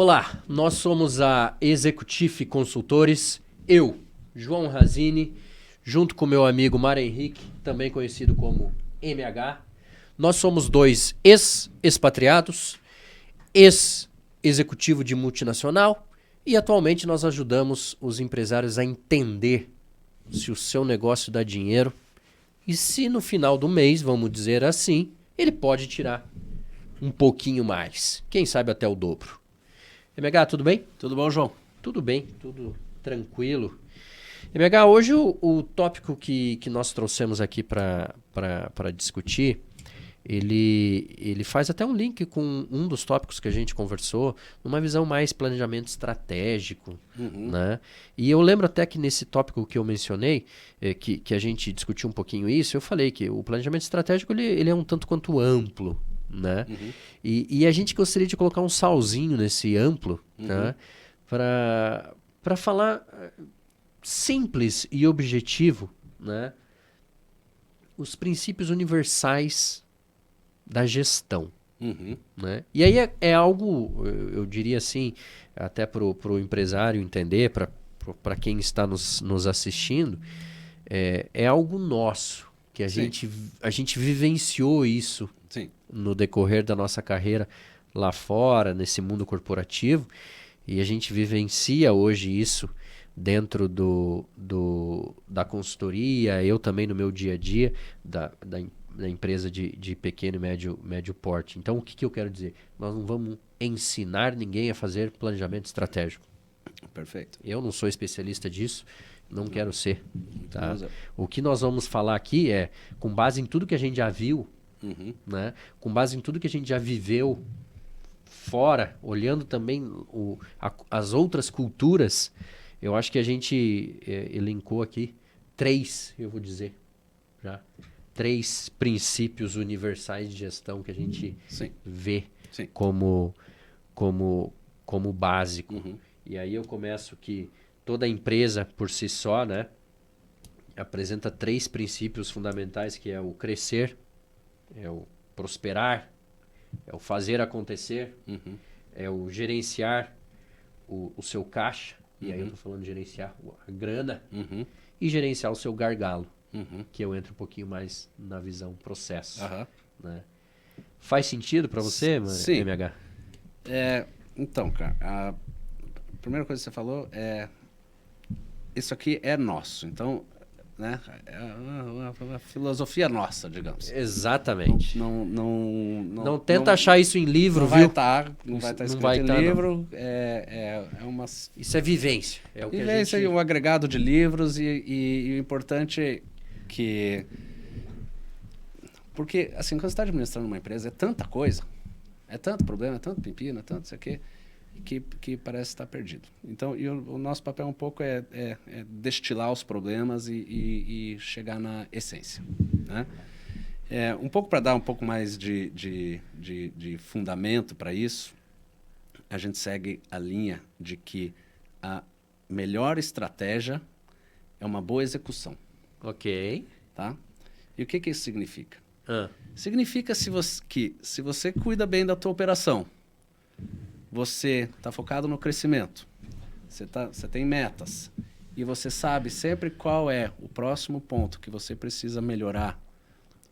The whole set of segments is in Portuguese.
Olá, nós somos a Executive Consultores, eu, João Razini, junto com meu amigo Mário Henrique, também conhecido como MH. Nós somos dois ex-expatriados, ex-executivo de multinacional e atualmente nós ajudamos os empresários a entender se o seu negócio dá dinheiro e se no final do mês, vamos dizer assim, ele pode tirar um pouquinho mais, quem sabe até o dobro. MH, tudo bem? Tudo bom, João? Tudo bem, tudo tranquilo. MH, hoje o tópico que nós trouxemos aqui para discutir, ele faz até um link com um dos tópicos que a gente conversou, numa visão mais planejamento estratégico, né? E eu lembro até que nesse tópico que eu mencionei, que a gente discutiu um pouquinho isso, eu falei que o planejamento estratégico ele é um tanto quanto amplo, né? E a gente gostaria de colocar um salzinho nesse amplo, né? Para falar simples e objetivo, né? Os princípios universais da gestão. Né? E aí é algo, eu diria assim, até para o empresário entender, para quem está nos assistindo, é algo nosso, que a gente vivenciou isso no decorrer da nossa carreira lá fora, nesse mundo corporativo, e a gente vivencia hoje isso dentro da consultoria, eu também no meu dia a dia, da empresa de pequeno e médio porte. Então, o que eu quero dizer? Nós não vamos ensinar ninguém a fazer planejamento estratégico. Perfeito. Eu não sou especialista disso, não quero ser. Tá? O que nós vamos falar aqui é, com base em tudo que a gente já viu, né? Com base em tudo que a gente já viveu fora, olhando também as outras culturas, eu acho que a gente elencou aqui 3, eu vou dizer, já. 3 princípios universais de gestão que a gente vê como básico. E aí eu começo que toda empresa por si só, né, apresenta 3 princípios fundamentais, que é o crescer, é o prosperar, é o fazer acontecer, é o gerenciar o seu caixa, e aí eu tô falando de gerenciar a grana, e gerenciar o seu gargalo. Que eu entro um pouquinho mais na visão processo. Né? Faz sentido para você, Sim. MH? Então, cara, a primeira coisa que você falou é isso aqui é nosso. Então, né, é uma filosofia nossa, digamos. Exatamente. Não tenta achar isso em livro, não viu? Não vai estar escrito em livro. Isso é vivência. É o que vivência a gente... e um agregado de livros e o importante que... Porque, assim, quando você está administrando uma empresa, é tanta coisa, é tanto problema, é tanto pepino, é tanto isso aqui, que parece estar perdido. Então, o nosso papel um pouco é destilar os problemas e chegar na essência, né? Um pouco para dar um pouco mais de fundamento para isso, a gente segue a linha de que a melhor estratégia é uma boa execução. Ok. Tá? E o que isso significa? Significa que se você cuida bem da tua operação, você está focado no crescimento, você tem metas, e você sabe sempre qual é o próximo ponto que você precisa melhorar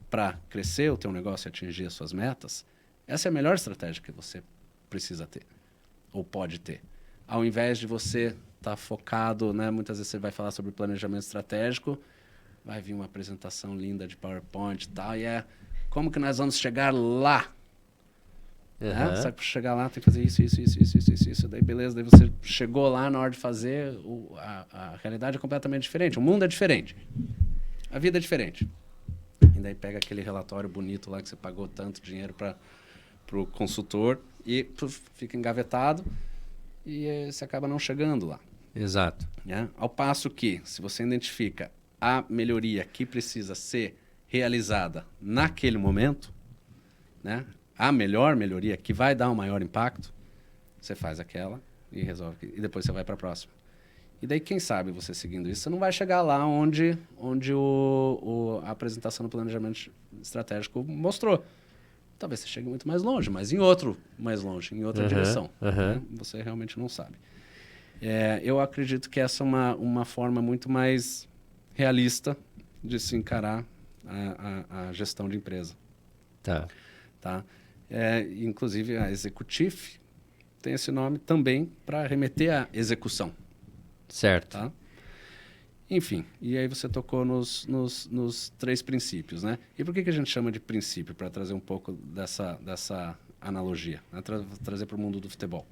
para crescer o teu negócio e atingir as suas metas, essa é a melhor estratégia que você precisa ter, ou pode ter. Ao invés de você estar focado, né, muitas vezes você vai falar sobre planejamento estratégico, vai vir uma apresentação linda de PowerPoint e tal, e como que nós vamos chegar lá? Né? Sabe, para chegar lá tem que fazer isso, daí beleza, daí você chegou lá na hora de fazer, a realidade é completamente diferente, o mundo é diferente, a vida é diferente. E daí pega aquele relatório bonito lá que você pagou tanto dinheiro para o consultor e fica engavetado e você acaba não chegando lá. Exato. Né? Ao passo que, se você identifica a melhoria que precisa ser realizada naquele momento, né? A melhor melhoria que vai dar um maior impacto, você faz aquela e resolve. E depois você vai para a próxima. E daí, quem sabe, você seguindo isso, você não vai chegar lá onde a apresentação do planejamento estratégico mostrou. talvez você chegue muito mais longe, mas em outro mais longe, em outra direção. Né? Você realmente não sabe. Eu acredito que essa é uma forma muito mais realista de se encarar a gestão de empresa. Tá. Inclusive, a executive tem esse nome também para remeter à execução. Certo. Tá? Enfim, e aí você tocou nos 3 princípios, né? E por que a gente chama de princípio? Para trazer um pouco dessa analogia, né? Trazer para o mundo do futebol.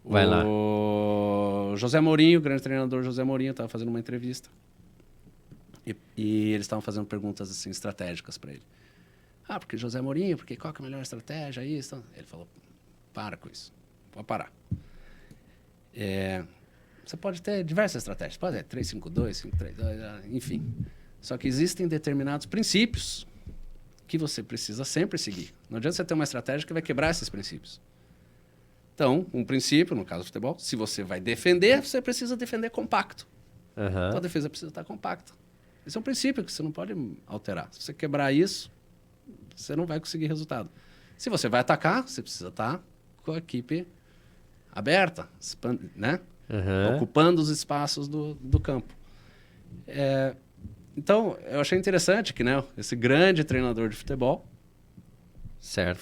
Vai lá. O José Mourinho, o grande treinador José Mourinho, estava fazendo uma entrevista e eles estavam fazendo perguntas assim, estratégicas para ele. Porque José Mourinho, porque qual que é a melhor estratégia? Isso. Ele falou, para com isso, pode parar. Você pode ter diversas estratégias, pode ter 3-5-2, 5-3-2, enfim. Só que existem determinados princípios que você precisa sempre seguir. Não adianta você ter uma estratégia que vai quebrar esses princípios. Então, um princípio, no caso do futebol, se você vai defender, você precisa defender compacto. Então, a defesa precisa estar compacta. Esse é um princípio que você não pode alterar. Se você quebrar isso, você não vai conseguir resultado. Se você vai atacar, você precisa estar com a equipe aberta, né? Ocupando os espaços do campo. Então, eu achei interessante que, né, esse grande treinador de futebol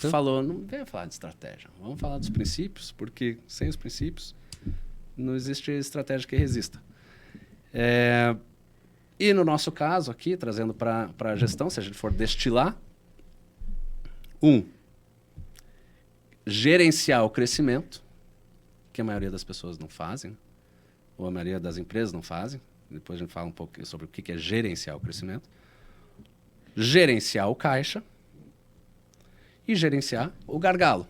falou, não vem falar de estratégia, vamos falar dos princípios, porque sem os princípios não existe estratégia que resista. E no nosso caso aqui, trazendo para a gestão, se a gente for destilar, gerenciar o crescimento, que a maioria das pessoas não fazem, ou a maioria das empresas não fazem. Depois a gente fala um pouco sobre o que é gerenciar o crescimento. Gerenciar o caixa e gerenciar o gargalo.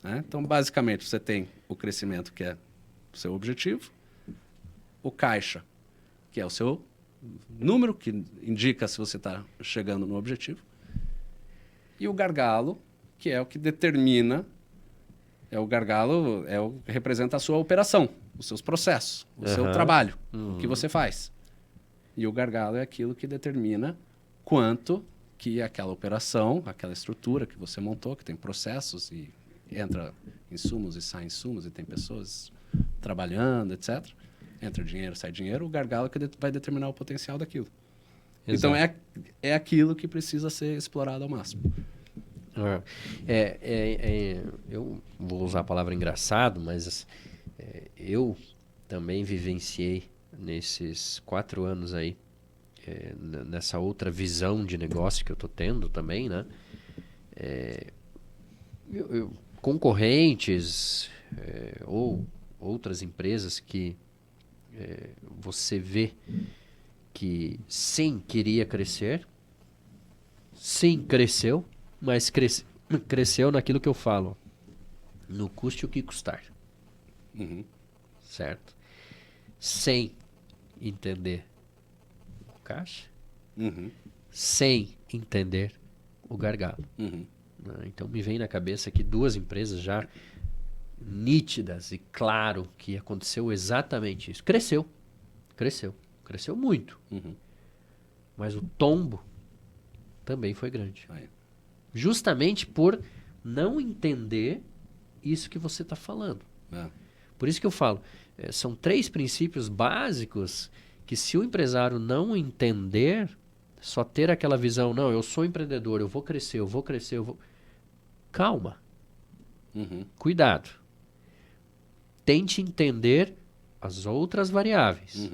Né? Então, basicamente, você tem o crescimento, que é o seu objetivo, o caixa, que é o seu número, que indica se você está chegando no objetivo, e o gargalo, que é o que determina, o gargalo é o que representa a sua operação, os seus processos, o seu trabalho, o que você faz. E o gargalo é aquilo que determina quanto que aquela operação, aquela estrutura que você montou, que tem processos e entra insumos e sai insumos e tem pessoas trabalhando, etc. Entra dinheiro, sai dinheiro, o gargalo que vai determinar o potencial daquilo. Exato. Então, é aquilo que precisa ser explorado ao máximo. Eu vou usar a palavra engraçado, mas eu também vivenciei nesses 4 anos aí, nessa outra visão de negócio que eu estou tendo também, né? Concorrentes ou outras empresas que você vê que sim, queria crescer, sim, cresceu, mas cresceu naquilo que eu falo, no custe o que custar. Certo? Sem entender o caixa, sem entender o gargalo. Então me vem na cabeça aqui 2 empresas já nítidas e claro que aconteceu exatamente isso. Cresceu muito, mas o tombo também foi grande. Justamente por não entender isso que você está falando. Por isso que eu falo, são 3 princípios básicos que se o empresário não entender, só ter aquela visão, não, eu sou empreendedor, eu vou crescer. Calma. Cuidado. Tente entender as outras variáveis,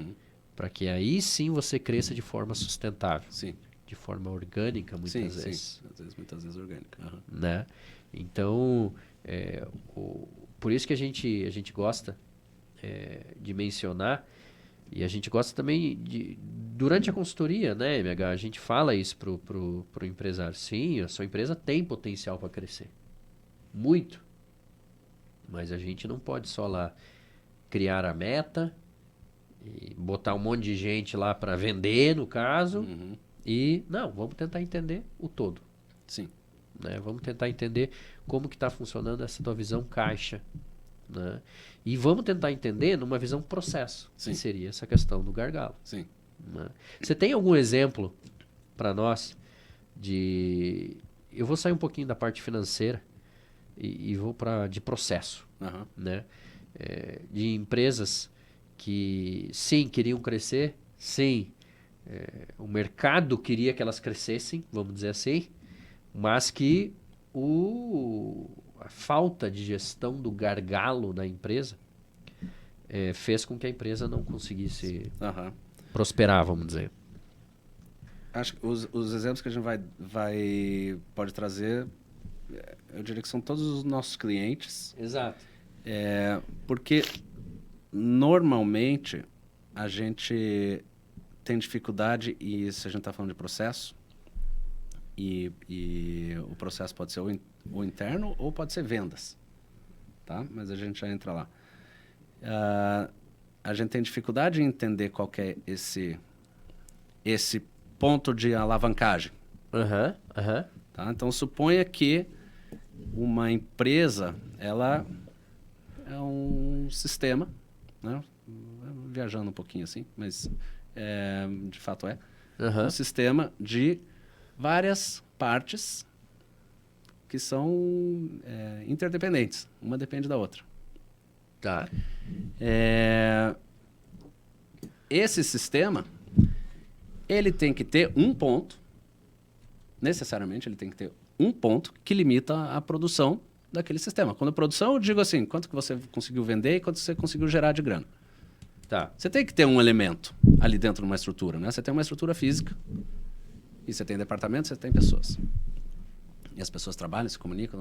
para que aí sim você cresça de forma sustentável. Sim. De forma orgânica, muitas vezes. Sim. Muitas vezes orgânica. Né? Então, por isso que a gente gosta de mencionar, e a gente gosta também durante a consultoria, né, MH? A gente fala isso pro empresário. Sim, a sua empresa tem potencial para crescer. Muito. Mas a gente não pode só lá criar a meta e botar um monte de gente lá para vender, no caso. E, não, vamos tentar entender o todo. Sim. Né? Vamos tentar entender como que está funcionando essa tua visão caixa. Né? E vamos tentar entender numa visão processo, que seria essa questão do gargalo. Sim. Né? Você tem algum exemplo para nós de eu vou sair um pouquinho da parte financeira e vou para de processo, né? De empresas que, sim, queriam crescer, sim, o mercado queria que elas crescessem, vamos dizer assim, mas que a falta de gestão do gargalo na empresa fez com que a empresa não conseguisse prosperar, vamos dizer. Acho que os exemplos que a gente pode trazer, eu diria que são todos os nossos clientes. Exato. Porque normalmente a gente tem dificuldade, e se a gente está falando de processo, e o processo pode ser o interno ou pode ser vendas, tá? Mas a gente já entra lá. A gente tem dificuldade em entender qual que é esse ponto de alavancagem. Tá? Então, suponha que uma empresa, ela é um sistema, né? Viajando um pouquinho assim, mas de fato um sistema de várias partes que são interdependentes. Uma depende da outra. Tá. Esse sistema, ele tem que ter um ponto, necessariamente ele tem que ter um ponto que limita a produção daquele sistema. Quando a produção, eu digo assim, quanto que você conseguiu vender e quanto você conseguiu gerar de grana. Tá. Você tem que ter um elemento ali dentro de uma estrutura, né? Você tem uma estrutura física, e você tem departamento, você tem pessoas. E as pessoas trabalham, se comunicam,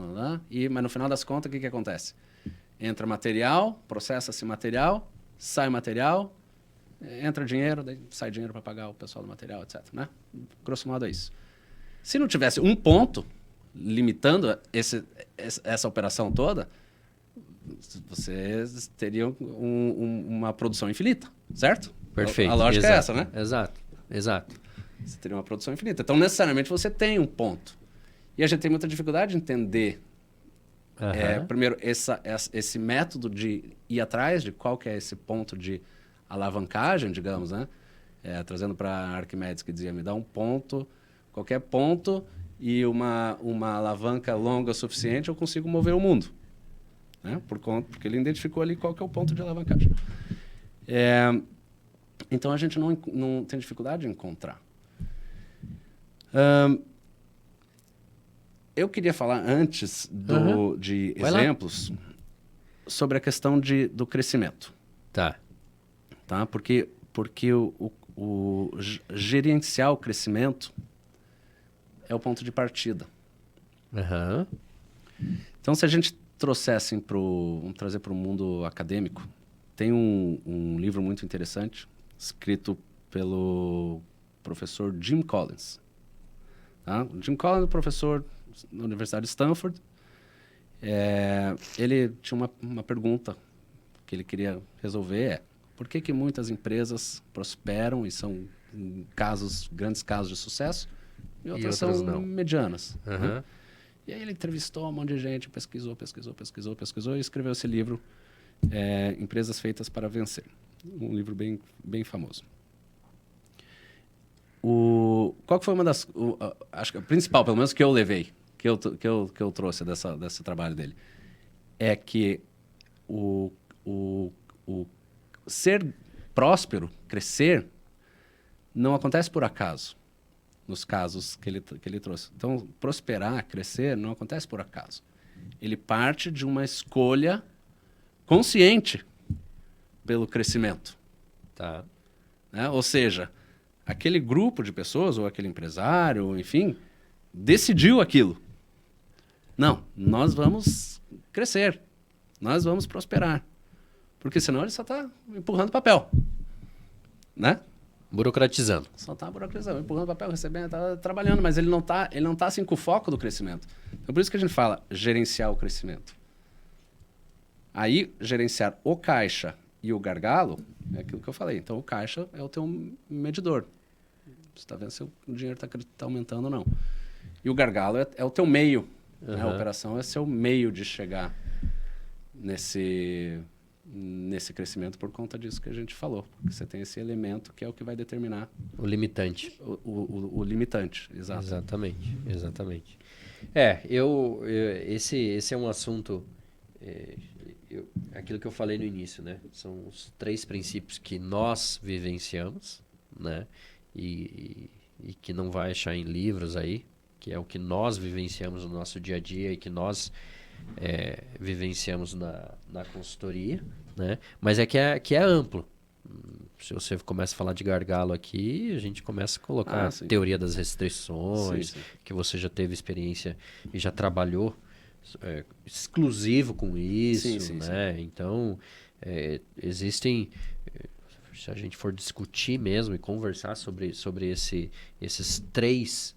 mas no final das contas, o que acontece? Entra material, processa-se material, sai material, entra dinheiro, daí sai dinheiro para pagar o pessoal do material, etc. Né? Grosso modo é isso. Se não tivesse um ponto limitando essa operação toda, vocês teriam uma produção infinita, certo? Perfeito. A lógica é essa, né? Exato. Você teria uma produção infinita. Então, necessariamente, você tem um ponto. E a gente tem muita dificuldade de entender, primeiro, esse método de ir atrás de qual que é esse ponto de alavancagem, digamos, né? Trazendo para Arquimedes, que dizia, me dá um ponto, qualquer ponto e uma alavanca longa o suficiente, eu consigo mover o mundo. Né? Porque ele identificou ali qual que é o ponto de alavancagem. Então, a gente não tem dificuldade em encontrar. Eu queria falar antes de exemplos sobre a questão do crescimento. Tá? Porque o gerenciar o crescimento é o ponto de partida. Então, se a gente trouxessem vamos trazer para o mundo acadêmico, tem um livro muito interessante, escrito pelo professor Jim Collins. Tá? O Jim Collins é professor na Universidade de Stanford. Ele tinha uma pergunta que ele queria resolver, por que muitas empresas prosperam e são grandes casos de sucesso e outras são não. medianas. Né? E aí ele entrevistou um monte de gente, pesquisou e escreveu esse livro, Empresas Feitas para Vencer. Um livro bem, bem famoso. Qual que foi uma das... acho que a principal, pelo menos que eu levei, que eu trouxe desse trabalho dele, é que o ser próspero, crescer, não acontece por acaso, nos casos que ele trouxe. Então, prosperar, crescer, não acontece por acaso. Ele parte de uma escolha consciente pelo crescimento. Tá. Né? Ou seja, aquele grupo de pessoas, ou aquele empresário, enfim, decidiu aquilo. Não, nós vamos crescer, nós vamos prosperar. Porque senão ele só está empurrando papel. Né? Burocratizando. Só está burocratizando, empurrando papel, recebendo, está trabalhando, mas ele não tá assim com o foco do crescimento. Então, por isso que a gente fala gerenciar o crescimento. Aí, gerenciar o caixa e o gargalo é aquilo que eu falei. Então, o caixa é o teu medidor. Você está vendo se o dinheiro está aumentando ou não. E o gargalo é o teu meio. Né? A operação é seu meio de chegar nesse crescimento por conta disso que a gente falou. Porque você tem esse elemento que é o que vai determinar... O limitante. O limitante, exato. Exatamente. Esse é um assunto, aquilo que eu falei no início, né? São os 3 princípios que nós vivenciamos, né? E que não vai achar em livros aí, que é o que nós vivenciamos no nosso dia a dia e que nós vivenciamos na consultoria, né? Mas que é amplo. Se você começa a falar de gargalo aqui, a gente começa a colocar a teoria das restrições, sim. Que você já teve experiência e já trabalhou exclusivo com isso, sim, né? Sim. Então, existem... Se a gente for discutir mesmo e conversar sobre esses 3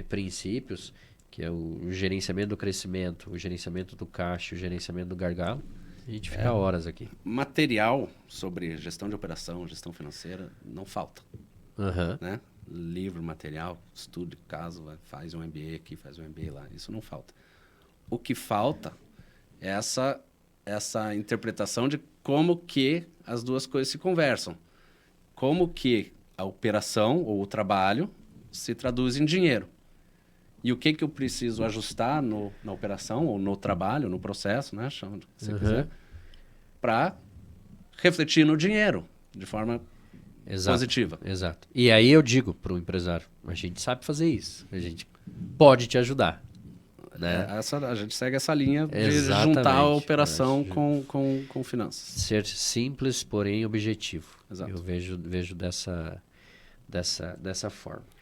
princípios, que é o gerenciamento do crescimento, o gerenciamento do caixa, o gerenciamento do gargalo, a gente fica horas aqui. Material sobre gestão de operação, gestão financeira, não falta. Né? Livro, material, estude caso, faz um MBA aqui, faz um MBA lá. Isso não falta. O que falta é essa interpretação de como que as duas coisas se conversam. Como que a operação ou o trabalho se traduz em dinheiro. E o que eu preciso ajustar na operação, ou no trabalho, no processo, né? Chama do que você quiser, para refletir no dinheiro de forma positiva. Exato. E aí eu digo para o empresário, a gente sabe fazer isso, a gente pode te ajudar. Né? A gente segue essa linha de juntar a operação com finanças. Ser simples, porém objetivo. Exato. Eu vejo dessa forma.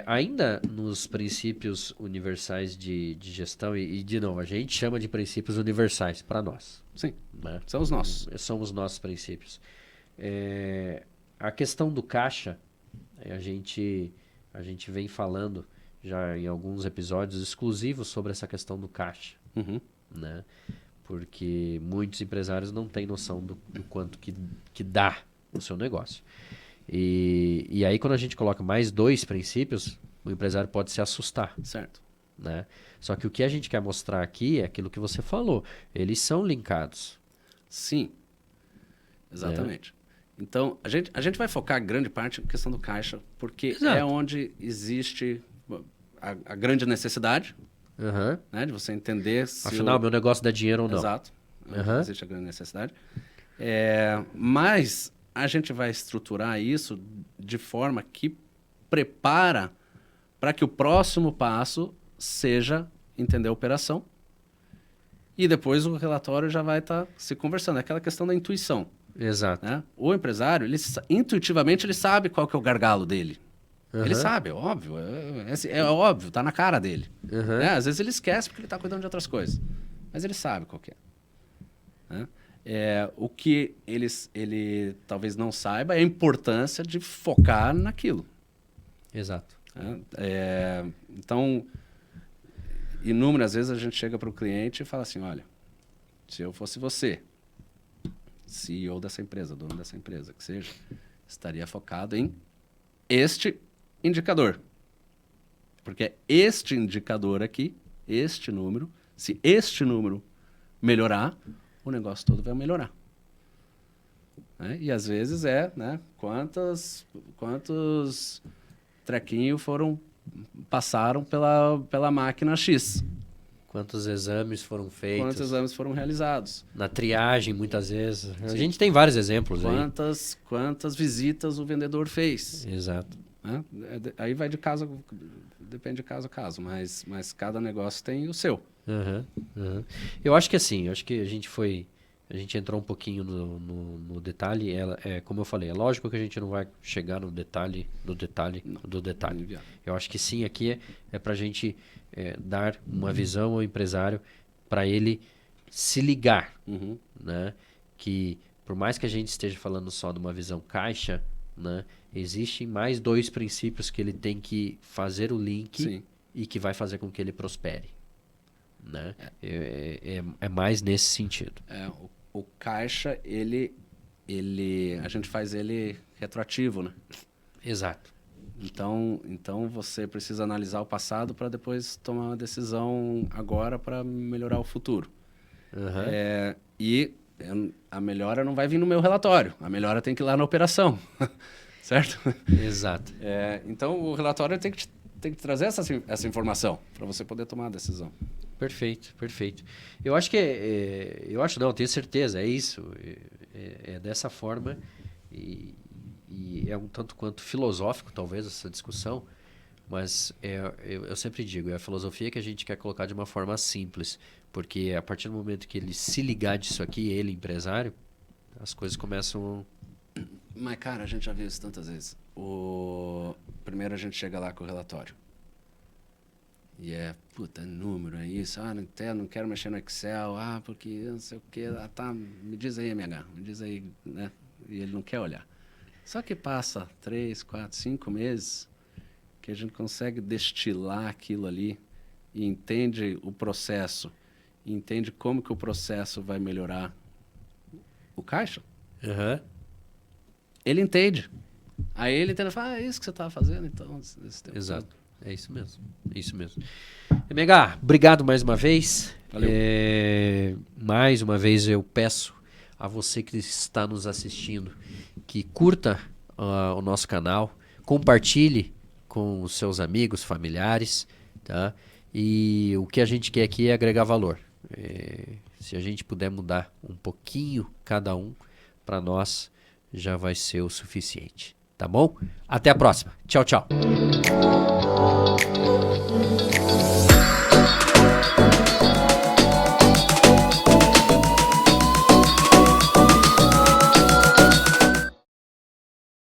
Ainda nos princípios universais de gestão, e de novo, a gente chama de princípios universais para nós. Sim, né? São os nossos. São os nossos princípios. A questão do caixa, a gente vem falando já em alguns episódios exclusivos sobre essa questão do caixa. Né? Porque muitos empresários não têm noção do quanto que dá o seu negócio. E aí, quando a gente coloca mais 2 princípios, o empresário pode se assustar. Certo. Né? Só que o que a gente quer mostrar aqui é aquilo que você falou. Eles são linkados. Sim. Exatamente. Então, a gente vai focar grande parte na questão do caixa, porque é onde existe a grande necessidade, né, de você entender se... Afinal, meu negócio dá dinheiro ou não. Exato. Existe a grande necessidade. Mas a gente vai estruturar isso de forma que prepara para que o próximo passo seja entender a operação. E depois o relatório já vai estar se conversando. É aquela questão da intuição. Exato. Né? O empresário, intuitivamente, ele sabe qual que é o gargalo dele. Ele sabe, é óbvio. É óbvio, tá na cara dele. Né? Às vezes ele esquece porque ele está cuidando de outras coisas. Mas ele sabe qual que é. Né? O que ele talvez não saiba é a importância de focar naquilo. Exato. Então, inúmeras vezes a gente chega para o cliente e fala assim, olha, se eu fosse você, CEO dessa empresa, dono dessa empresa, que seja, estaria focado em este indicador. Porque é este indicador aqui, este número, se este número melhorar, o negócio todo vai melhorar. Né? E às vezes né, quantos trequinhos passaram pela máquina X. Quantos exames foram feitos. Quantos exames foram realizados. Na triagem, muitas vezes. Sim. A gente tem vários exemplos aí. Quantas visitas o vendedor fez. Exato. Né? Aí vai depende de caso a caso, mas cada negócio tem o seu. Eu acho que assim, a gente entrou um pouquinho no detalhe. Como eu falei, é lógico que a gente não vai chegar no detalhe do detalhe. Eu acho que sim, aqui é para a gente dar uma visão ao empresário para ele se ligar. Né? Que por mais que a gente esteja falando só de uma visão caixa, né, existem mais 2 princípios que ele tem que fazer o link. Sim. E que vai fazer com que ele prospere. Né? É mais nesse sentido. O caixa, a gente faz ele retroativo, né? Exato. Então você precisa analisar o passado para depois tomar uma decisão agora para melhorar o futuro. E a melhora não vai vir no meu relatório. A melhora tem que ir lá na operação. Certo? Exato. Então o relatório tem que tem que trazer essa informação para você poder tomar a decisão. Perfeito, perfeito. Eu acho que eu acho não, tenho certeza, é isso. É dessa forma e é um tanto quanto filosófico, talvez, essa discussão, mas eu sempre digo, é a filosofia que a gente quer colocar de uma forma simples, porque a partir do momento que ele se ligar disso aqui, ele, empresário, as coisas começam... Mas, cara, a gente já viu isso tantas vezes. Primeiro a gente chega lá com o relatório. E puta, número, é isso. Não quero mexer no Excel. Porque não sei o quê. Tá, me diz aí, MH, me diz aí, né? E ele não quer olhar. Só que passa 3, 4, 5 meses que a gente consegue destilar aquilo ali e entende o processo, e entende como que o processo vai melhorar o caixa. Uhum. Ele entende. Aí ele tenta falar, é isso que você estava fazendo, então, esse tempo. Exato. É isso mesmo. É isso mesmo. MH, obrigado mais uma vez. Valeu. Mais uma vez eu peço a você que está nos assistindo que curta o nosso canal, compartilhe com os seus amigos, familiares, tá? E o que a gente quer aqui é agregar valor. Se a gente puder mudar um pouquinho cada um, para nós já vai ser o suficiente. Tá bom? Até a próxima. Tchau, tchau.